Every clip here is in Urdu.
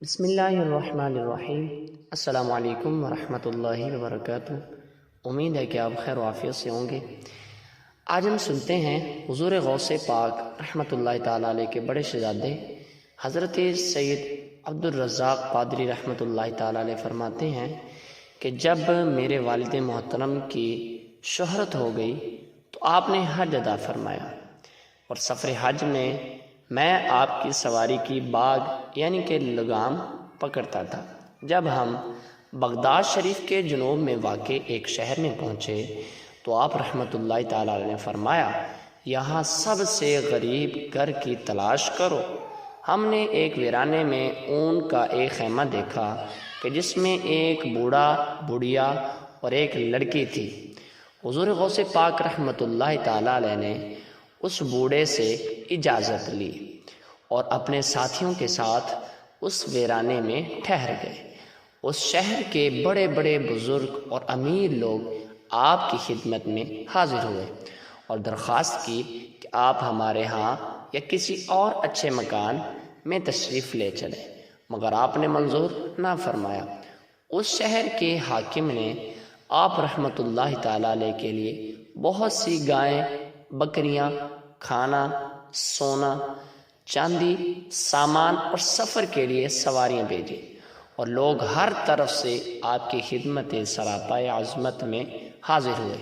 بسم اللہ الرحمن الرحیم۔ السلام علیکم ورحمۃ اللہ وبرکاتہ۔ امید ہے کہ آپ خیر و عافیت سے ہوں گے۔ آج ہم سنتے ہیں حضور غوث پاک رحمۃ اللہ تعالیٰ علیہ کے بڑے شہزادے حضرت سید عبد الرزاق قادری رحمۃ اللہ تعالیٰ علیہ فرماتے ہیں کہ جب میرے والد محترم کی شہرت ہو گئی تو آپ نے حج ادا فرمایا، اور سفر حج میں آپ کی سواری کی باغ یعنی کہ لگام پکڑتا تھا۔ جب ہم بغداد شریف کے جنوب میں واقع ایک شہر میں پہنچے تو آپ رحمۃ اللہ تعالیٰ علیہ نے فرمایا، یہاں سب سے غریب گھر کی تلاش کرو۔ ہم نے ایک ویرانے میں اون کا ایک خیمہ دیکھا کہ جس میں ایک بوڑھا، بڑھیا اور ایک لڑکی تھی۔ حضور غوث پاک رحمۃ اللہ تعالیٰ علیہ نے اس بوڑھے سے اجازت لی اور اپنے ساتھیوں کے ساتھ اس ویرانے میں ٹھہر گئے۔ اس شہر کے بڑے بڑے بزرگ اور امیر لوگ آپ کی خدمت میں حاضر ہوئے اور درخواست کی کہ آپ ہمارے ہاں یا کسی اور اچھے مکان میں تشریف لے چلیں، مگر آپ نے منظور نہ فرمایا۔ اس شہر کے حاکم نے آپ رحمۃ اللہ تعالیٰ علیہ کے لیے بہت سی گائیں، بکریاں، کھانا، سونا، چاندی، سامان اور سفر کے لیے سواریاں بھیجی، اور لوگ ہر طرف سے آپ کی خدمت سراپائے عظمت میں حاضر ہوئے۔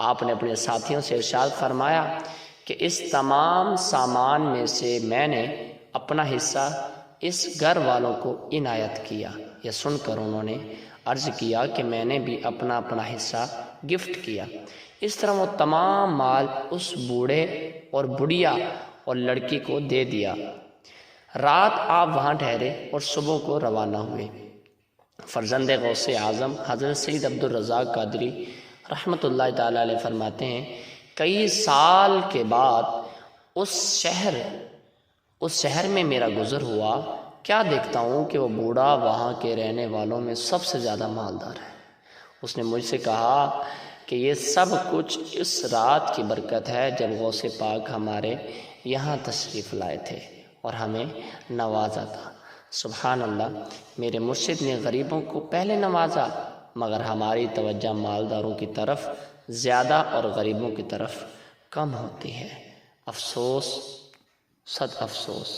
آپ نے اپنے ساتھیوں سے ارشاد فرمایا کہ اس تمام سامان میں سے میں نے اپنا حصہ اس گھر والوں کو عنایت کیا۔ یہ سن کر انہوں نے عرض کیا کہ میں نے بھی اپنا حصہ گفٹ کیا۔ اس طرح وہ تمام مال اس بوڑھے اور بڑھیا اور لڑکی کو دے دیا۔ رات آپ وہاں ٹھہرے اور صبح کو روانہ ہوئے۔ فرزند غوث اعظم حضرت سید عبد الرزاق قادری رحمۃ اللہ تعالیٰ علیہ فرماتے ہیں، کئی سال کے بعد اس شہر میں میرا گزر ہوا، کیا دیکھتا ہوں کہ وہ بوڑھا وہاں کے رہنے والوں میں سب سے زیادہ مالدار ہے۔ اس نے مجھ سے کہا کہ یہ سب کچھ اس رات کی برکت ہے جب غوث پاک ہمارے یہاں تشریف لائے تھے اور ہمیں نوازا تھا۔ سبحان اللہ، میرے مرشد نے غریبوں کو پہلے نوازا، مگر ہماری توجہ مالداروں کی طرف زیادہ اور غریبوں کی طرف کم ہوتی ہے۔ افسوس، صد افسوس۔